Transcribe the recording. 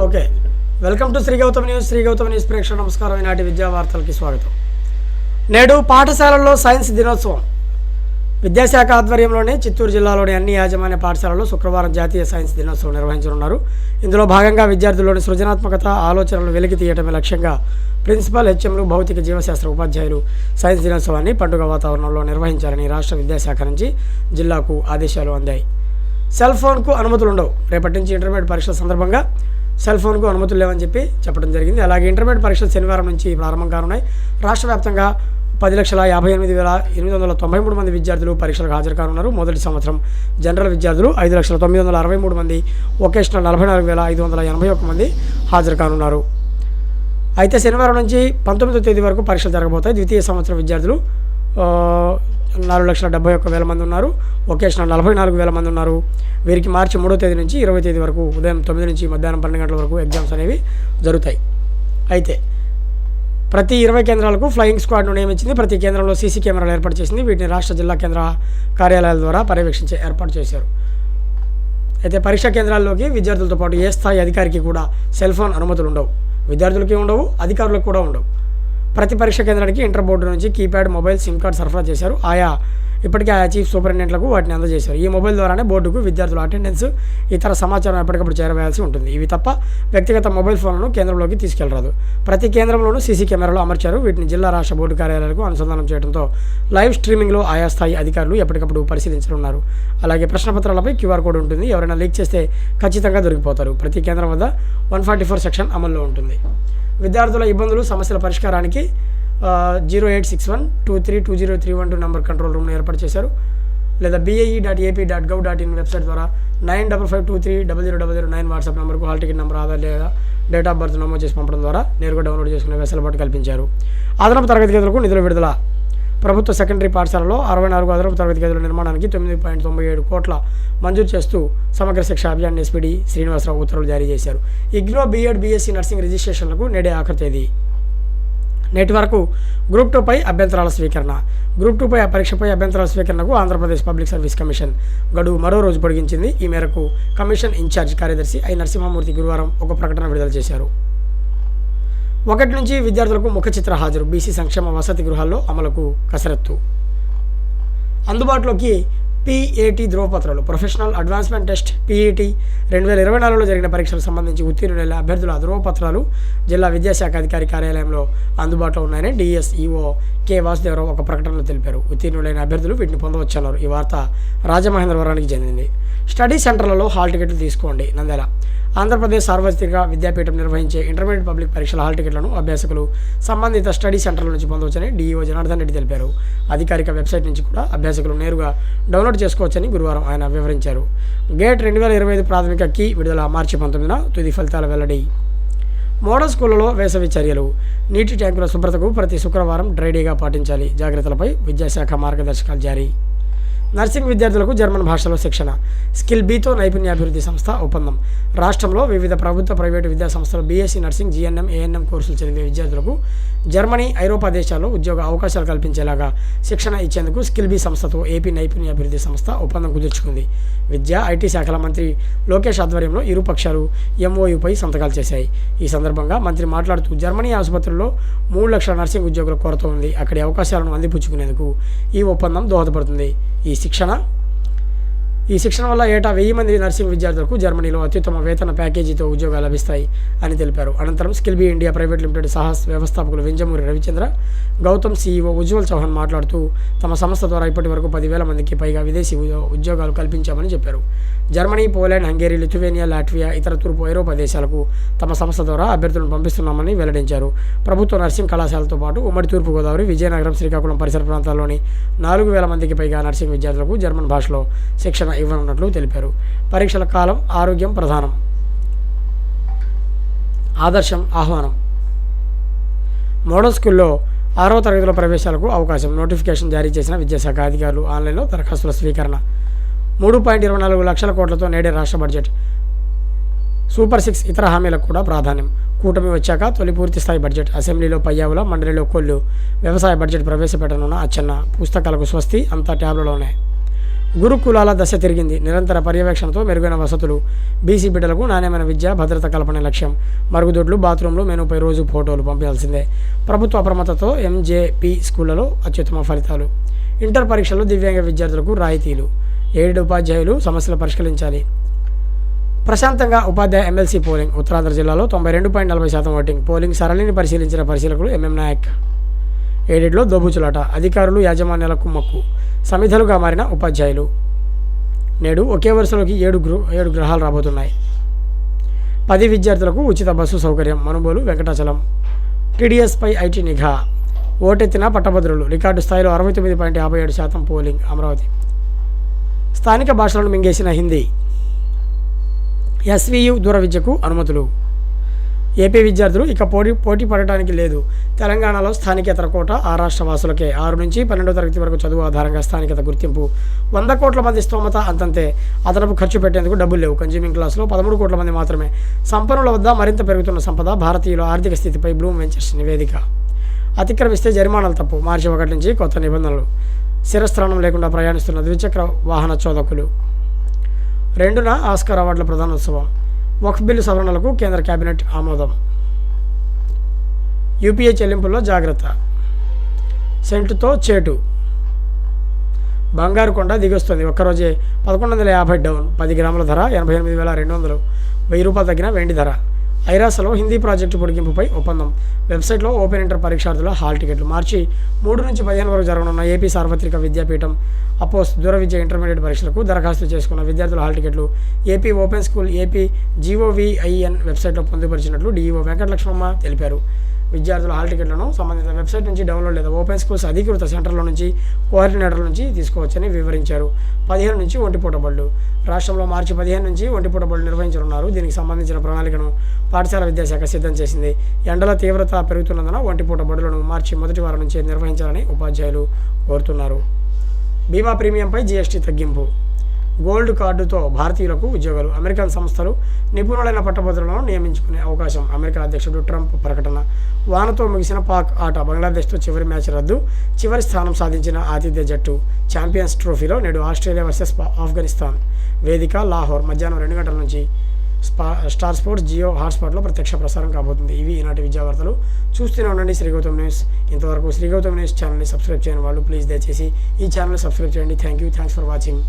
Okay, welcome to Shri Gautam news ప్రేక్షకులకు నమస్కారం. ఈనాటి విద్యా వార్తలకి స్వాగతం. నేడు పాఠశాలల్లో సైన్స్ దినోత్సవం. విద్యాశాఖ ఆధ్వర్యంలోనే చిత్తూరు జిల్లాలోని అన్ని యాజమాన్య పాఠశాలల్లో శుక్రవారం జాతీయ సైన్స్ దినోత్సవం నిర్వహించనున్నారు. ఇందులో భాగంగా విద్యార్థుల్లోని సృజనాత్మకత, ఆలోచనలు వెలికి తీయటమే లక్ష్యంగా ప్రిన్సిపల్, హెచ్ఎంలు, భౌతిక జీవశాస్త్ర ఉపాధ్యాయులు సైన్స్ దినోత్సవాన్ని పండుగ వాతావరణంలో నిర్వహించాలని రాష్ట్ర విద్యాశాఖ నుంచి జిల్లాకు ఆదేశాలు అందాయి. సెల్ ఫోన్కు అనుమతులు ఉండవు. రేపటి నుంచి ఇంటర్మీడియట్ పరీక్షల సందర్భంగా సెల్ ఫోన్కు అనుమతులు లేవని చెప్పడం జరిగింది. అలాగే ఇంటర్మీడియట్ పరీక్షలు శనివారం నుంచి ప్రారంభం కానున్నాయి. రాష్ట్ర వ్యాప్తంగా 10,58,893 మంది విద్యార్థులు పరీక్షలకు హాజరు కానున్నారు. మొదటి సంవత్సరం జనరల్ విద్యార్థులు 5,963 మంది, వొకేషనల్ 44,581 మంది హాజరు కానున్నారు. అయితే శనివారం నుంచి 19వ తేదీ వరకు పరీక్షలు జరగబోతాయి. ద్వితీయ సంవత్సరం విద్యార్థులు 4,71,000 మంది ఉన్నారు. వొకేషనల్ 44,000 మంది ఉన్నారు. వీరికి మార్చి 3వ తేదీ నుంచి 20వ తేదీ వరకు ఉదయం 9 నుంచి మధ్యాహ్నం 12 గంటల వరకు ఎగ్జామ్స్ అనేవి జరుగుతాయి. అయితే ప్రతి 20 కేంద్రాలకు ఫ్లయింగ్ స్క్వాడ్ను నియమించింది. ప్రతి కేంద్రంలో సీసీ కెమెరాలు ఏర్పాటు చేసింది. వీటిని రాష్ట్ర, జిల్లా కేంద్ర కార్యాలయాల ద్వారా పర్యవేక్షించే ఏర్పాటు చేశారు. అయితే పరీక్షా కేంద్రాల్లోకి విద్యార్థులతో పాటు ఏ స్థాయి అధికారికి కూడా సెల్ ఫోన్ అనుమతులు ఉండవు. విద్యార్థులకి ఉండవు, అధికారులకు కూడా ఉండవు. ప్రతి పరీక్ష కేంద్రానికి ఇంటర్ బోర్డు నుంచి కీప్యాడ్, మొబైల్, సిమ్ కార్డ్ సరఫరా చేశారు. ఇప్పటికే ఆయా చీఫ్ సూపరింటెండెంట్లకు వాటిని అందజేశారు. ఈ మొబైల్ ద్వారానే బోర్డుకు విద్యార్థుల అటెండెన్స్, ఇతర సమాచారం ఎప్పటికప్పుడు చేరవేయాల్సి ఉంటుంది. ఇవి తప్ప వ్యక్తిగత మొబైల్ ఫోన్లను కేంద్రంలోకి తీసుకెళ్లరాదు. ప్రతి కేంద్రంలోనూ సీసీ కెమెరాలు అమర్చారు. వీటిని జిల్లా, రాష్ట్ర బోర్డు కార్యాలయాలకు అనుసంధానం చేయడంతో లైవ్ స్ట్రీమింగ్లో ఆయా స్థాయి అధికారులు ఎప్పటికప్పుడు పరిశీలించనున్నారు. అలాగే ప్రశ్నపత్రాలపై క్యూఆర్ కోడ్ ఉంటుంది. ఎవరైనా లీక్ చేస్తే ఖచ్చితంగా దొరికిపోతారు. ప్రతి కేంద్రం వద్ద 144 సెక్షన్ అమల్లో ఉంటుంది. విద్యార్థుల ఇబ్బందులు, సమస్యల పరిష్కారానికి 0861232031 నంబర్ కంట్రోల్ రూమ్ను ఏర్పాటు చేశారు. లేదా BIE.AP.gov.in వెబ్సైట్ ద్వారా 9552300009 వాట్సాప్ నెంబర్కు హాల్ టికెట్ నెంబర్, ఆధార్ లేదా డేట్ ఆఫ్ బర్త్ నమోదు చేసి పంపడం ద్వారా నేరుగా డౌన్లోడ్ చేసుకునే వెసులుబాటు కల్పించారు. అదనపు తరగతి గదులకు నిధుల విడుదల. ప్రభుత్వ సెకండరీ పాఠశాలలో 64 అదనపు తరగతి గదుల నిర్మాణానికి 9.97 కోట్ల మంజూరు చేస్తూ సమగ్ర శిక్ష అభియాన్ ఎస్పీడీ శ్రీనివాసరావు ఉత్తర్వులు జారీ చేశారు. ఇగ్నో B.Ed, B.Sc నర్సింగ్ రిజిస్ట్రేషన్లకు నేడే ఆఖరి తేదీ. నేటి వరకు గ్రూప్ 2పై అభ్యంతరాల స్వీకరణ. గ్రూప్ 2పై పరీక్షపై అభ్యంతరాల స్వీకరణకు ఆంధ్రప్రదేశ్ పబ్లిక్ సర్వీస్ కమిషన్ గడువు మరో రోజు పొడిగించింది. ఈ మేరకు కమిషన్ ఇన్ఛార్జ్ కార్యదర్శి ఐ నరసింహమూర్తి గురువారం ఒక ప్రకటన విడుదల చేశారు. 1 నుంచి విద్యార్థులకు ముఖ చిత్ర హాజరు. బీసీ సంక్షేమ వసతి గృహాల్లో అమలుకు కసరత్తు. అందుబాటులోకి PAT ధ్రువపత్రాలు. ప్రొఫెషనల్ అడ్వాన్స్మెంట్ టెస్ట్ PAT 2024లో జరిగిన పరీక్షలకు సంబంధించి ఉత్తీర్ణులైన అభ్యర్థుల ధ్రువపత్రాలు జిల్లా విద్యాశాఖ అధికారి కార్యాలయంలో అందుబాటులో ఉన్నాయని DSEO K వాసుదేవరావు ఒక ప్రకటనలో తెలిపారు. ఉత్తీర్ణులైన అభ్యర్థులు వీటిని పొందవచ్చన్నారు. ఈ వార్త రాజమహేంద్రవరానికి చెందింది. స్టడీ సెంటర్లలో హాల్ టికెట్లు తీసుకోండి. నంద్యాల. ఆంధ్రప్రదేశ్ సార్వత్రిక విద్యాపీఠం నిర్వహించే ఇంటర్మీడియట్ పబ్లిక్ పరీక్షల హాల్ టికెట్లను అభ్యాసకులు సంబంధిత స్టడీ సెంటర్ల నుంచి పొందవచ్చని DEO జనార్దన్ రెడ్డి తెలిపారు. అధికారిక వెబ్సైట్ నుంచి కూడా అభ్యాసకులు నేరుగా డౌన్లోడ్ చేసుకోవచ్చని గురువారం ఆయన వివరించారు. గేట్ 2025 ప్రాథమిక కీ విడుదల. మార్చి 19న తుది ఫలితాల వెల్లడి. మోడల్ స్కూళ్లలో వేసవి చర్యలు. నీటి ట్యాంకుల శుభ్రతకు ప్రతి శుక్రవారం డ్రైడేగా పాటించాలి. జాగ్రత్తలపై విద్యాశాఖ మార్గదర్శకాలు జారీ. నర్సింగ్ విద్యార్థులకు జర్మన్ భాషలో శిక్షణ. స్కిల్ Bతో నైపుణ్యాభివృద్ధి సంస్థ ఒప్పందం. రాష్ట్రంలో వివిధ ప్రభుత్వ, ప్రైవేటు విద్యా సంస్థలు BSc నర్సింగ్, GNM, ANM కోర్సులు చదివే విద్యార్థులకు జర్మనీ, ఐరోపా దేశాల్లో ఉద్యోగ అవకాశాలు కల్పించేలాగా శిక్షణ ఇచ్చేందుకు స్కిల్ B సంస్థతో ఏపీ నైపుణ్యాభివృద్ధి సంస్థ ఒప్పందం కుదుర్చుకుంది. విద్యా, IT శాఖల మంత్రి లోకేష్ ఆధ్వర్యంలో ఇరు పక్షాలు MOUపై సంతకాలు చేశాయి. ఈ సందర్భంగా మంత్రి మాట్లాడుతూ జర్మనీ ఆసుపత్రుల్లో 3 లక్షల నర్సింగ్ ఉద్యోగుల కొరత ఉంది. అక్కడి అవకాశాలను అందిపుచ్చుకునేందుకు ఈ ఒప్పందం దోహదపడుతుంది. ఈ శిక్షణ వల్ల ఏటా 1000 మంది నర్సింగ్ విద్యార్థులకు జర్మనీలో అత్యుత్తమ వేతన ప్యాకేజీతో ఉద్యోగాలు లభిస్తాయి అని తెలిపారు. అనంతరం skill B India private limited Sahas వ్యవస్థాపకులు వెంజమూరి రవిచంద్ర గౌతమ్, CEO ఉజ్వల్ చౌహాన్ మాట్లాడుతూ తమ సంస్థ ద్వారా ఇప్పటి వరకు 10,000 మందికి పైగా విదేశీ ఉద్యోగాలు కల్పించామని చెప్పారు. Germany, Poland, Hungary, Lithuania, Latvia, ఇతర తూర్పు ఐరోపా దేశాలకు తమ సంస్థ ద్వారా అభ్యర్థులను పంపిస్తున్నామని వెల్లడించారు. ప్రభుత్వ నర్సింగ్ కళాశాలతో పాటు ఉమ్మడి తూర్పుగోదావరి, విజయనగరం, శ్రీకాకుళం పరిసర ప్రాంతాల్లోని 4,000 మందికి పైగా నర్సింగ్ విద్యార్థులకు జర్మన్ భాషలో శిక్షణ ఇవ్వనున్నట్లు తెలిపారు. పరీక్షల కాలం ఆరోగ్యం ప్రధానం. ఆదర్శం ఆహ్వానం. మోడల్ స్కూల్లో 6వ తరగతిలో ప్రవేశాలకు అవకాశం. నోటిఫికేషన్ జారీ చేసిన విద్యాశాఖ అధికారులు. ఆన్లైన్లో దరఖాస్తుల స్వీకరణ. 3.24 లక్షల కోట్లతో నేడే రాష్ట్ర బడ్జెట్. సూపర్ 6 ఇతర హామీలకు కూడా ప్రాధాన్యం. కూటమి వచ్చాక తొలి పూర్తి స్థాయి బడ్జెట్. అసెంబ్లీలో పయ్యావుల, మండలిలో కొల్లు. వ్యవసాయ బడ్జెట్ ప్రవేశపెట్టనున్న అచ్చెన్న. పుస్తకాలకు స్వస్తి, అంతా ట్యాబ్లలోనే. గురుకులాల దశ తిరిగింది. నిరంతర పర్యవేక్షణతో మెరుగైన వసతులు. బీసీ బిడ్డలకు నాణ్యమైన విద్య, భద్రత కల్పనే లక్ష్యం. మరుగుదొడ్లు, బాత్రూంలు, మెనూపై రోజు ఫోటోలు పంపించాల్సిందే. ప్రభుత్వ అప్రమత్తతో ఎంజేపీ స్కూళ్లలో అత్యుత్తమ ఫలితాలు. ఇంటర్ పరీక్షల్లో దివ్యాంగ విద్యార్థులకు రాయితీలు. 7 ఉపాధ్యాయులు సమస్యలు పరిష్కరించాలి. ప్రశాంతంగా ఉపాధ్యాయ ఎమ్మెల్సీ పోలింగ్. ఉత్తరాంధ్ర జిల్లాలో 92.40% ఓటింగ్. పోలింగ్ సరళిని పరిశీలించిన పరిశీలకులు ఎంఎం నాయక్. ఏడెడ్లో దోబుచులాట. అధికారులు యాజమాన్యాల కుమ్మక్కు. సమిధలుగా మారిన ఉపాధ్యాయులు. నేడు ఒకే వరుసలోకి 7 గ్రహాలు రాబోతున్నాయి. 10 విద్యార్థులకు ఉచిత బస్సు సౌకర్యం. మనుబోలు వెంకటాచలం. టీడీఎస్పై ఐటీ నిఘా. ఓటెత్తిన పట్టభద్రులు. రికార్డు స్థాయిలో 69.57% పోలింగ్. అమరావతి. స్థానిక భాషలను మింగేసిన హిందీ. ఎస్వీయు దూర విద్యకు అనుమతులు. ఏపీ విద్యార్థులు ఇక పోటీ పడటానికి లేదు. తెలంగాణలో స్థానికేతర కోట ఆ రాష్ట్ర వాసులకే. 6 నుంచి 12వ తరగతి వరకు చదువు ఆధారంగా స్థానికత గుర్తింపు. 100 కోట్ల మంది స్తోమత అంతంతే. అదనపు ఖర్చు పెట్టేందుకు డబ్బులు లేవు. కన్జ్యూమింగ్ క్లాస్లో 13 కోట్ల మంది మాత్రమే. సంపన్నుల వద్ద మరింత పెరుగుతున్న సంపద. భారతీయుల ఆర్థిక స్థితిపై బ్లూమ్ వెంచర్స్ నివేదిక. అతిక్రమిస్తే జరిమానాలు తప్పు. మార్చి 1 నుంచి కొత్త నిబంధనలు. శిరస్త్రాణం లేకుండా ప్రయాణిస్తున్న ద్విచక్ర వాహన చోదకులు. 2న ఆస్కార్ అవార్డుల ప్రధానోత్సవం. వక్ఫ్ బిల్లు సవరణలకు కేంద్ర కేబినెట్ ఆమోదం. యూపీఐ చెల్లింపుల్లో జాగ్రత్త. సెంటుతో చేటు. బంగారు కొండ దిగొస్తుంది. ఒక్కరోజే 1150 డౌన్. 10 గ్రాముల ధర 88,200. 1000 రూపాయలు తగ్గిన వెండి ధర. ఐరాసలో హిందీ ప్రాజెక్టు పొడిగింపుపై ఒప్పందం. వెబ్సైట్లో ఓపెన్ ఇంటర్ పరీక్షార్థుల హాల్ టికెట్లు. మార్చి 3 నుంచి 15 వరకు జరగనున్న ఏపీ సార్వత్రిక విద్యాపీఠం అపోస్ దూర విద్య ఇంటర్మీడియట్ పరీక్షలకు దరఖాస్తు చేసుకున్న విద్యార్థుల హాల్ టికెట్లు ఏపీ ఓపెన్ స్కూల్ ఏపీ జీఓవీఐఎన్ వెబ్సైట్లో పొందుపరిచినట్లు డీఈఓ వెంకటలక్ష్మమ్మ తెలిపారు. విద్యార్థుల హాల్ టికెట్లను సంబంధిత వెబ్సైట్ నుంచి డౌన్లోడ్ లేదా ఓపెన్ స్కూల్స్ అధికృత సెంటర్ల నుంచి కోఆర్డినేటర్ల నుంచి తీసుకోవచ్చని వివరించారు. 15 నుంచి ఒంటిపూట బడులు. రాష్ట్రంలో మార్చి 15 నుంచి ఒంటిపూట బడులు నిర్వహించనున్నారు. దీనికి సంబంధించిన ప్రణాళికను పాఠశాల విద్యాశాఖ సిద్ధం చేసింది. ఎండల తీవ్రత పెరుగుతున్నందున ఒంటిపూట బడులను మార్చి 1వ వారం నుంచి నిర్వహించాలని ఉపాధ్యాయులు కోరుతున్నారు. బీమా ప్రీమియంపై జీఎస్టీ తగ్గింపు. గోల్డ్ కార్డుతో భారతీయులకు ఉద్యోగాలు. అమెరికన్ సంస్థలు నిపుణులైన పట్టభద్రులను నియమించుకునే అవకాశం. అమెరికా అధ్యక్షుడు ట్రంప్ ప్రకటన. వానతో ముగిసిన పాక్ ఆట. బంగ్లాదేశ్తో చివరి మ్యాచ్ రద్దు. చివరి స్థానం సాధించిన ఆతిథ్య జట్టు. ఛాంపియన్స్ ట్రోఫీలో నేడు ఆస్ట్రేలియా వర్సెస్ ఆఫ్ఘనిస్తాన్. వేదిక లాహోర్. మధ్యాహ్నం 2 గంటల నుంచి స్టార్ స్పోర్ట్స్ జియో హాట్స్పాట్లో ప్రత్యక్ష ప్రసారం కాబోతుంది. ఇవి ఈనాటి విద్యావార్తలు. చూస్తూనే ఉండండి శ్రీగౌతమ్ న్యూస్. ఇంతవరకు శ్రీగౌతమ్ న్యూస్ ఛానల్ని సబ్స్క్రైబ్ చేయని వాళ్ళు ప్లీజ్ దయచేసి ఈ ఛానల్ని సబ్స్క్రైబ్ చేయండి. Thanks for watching.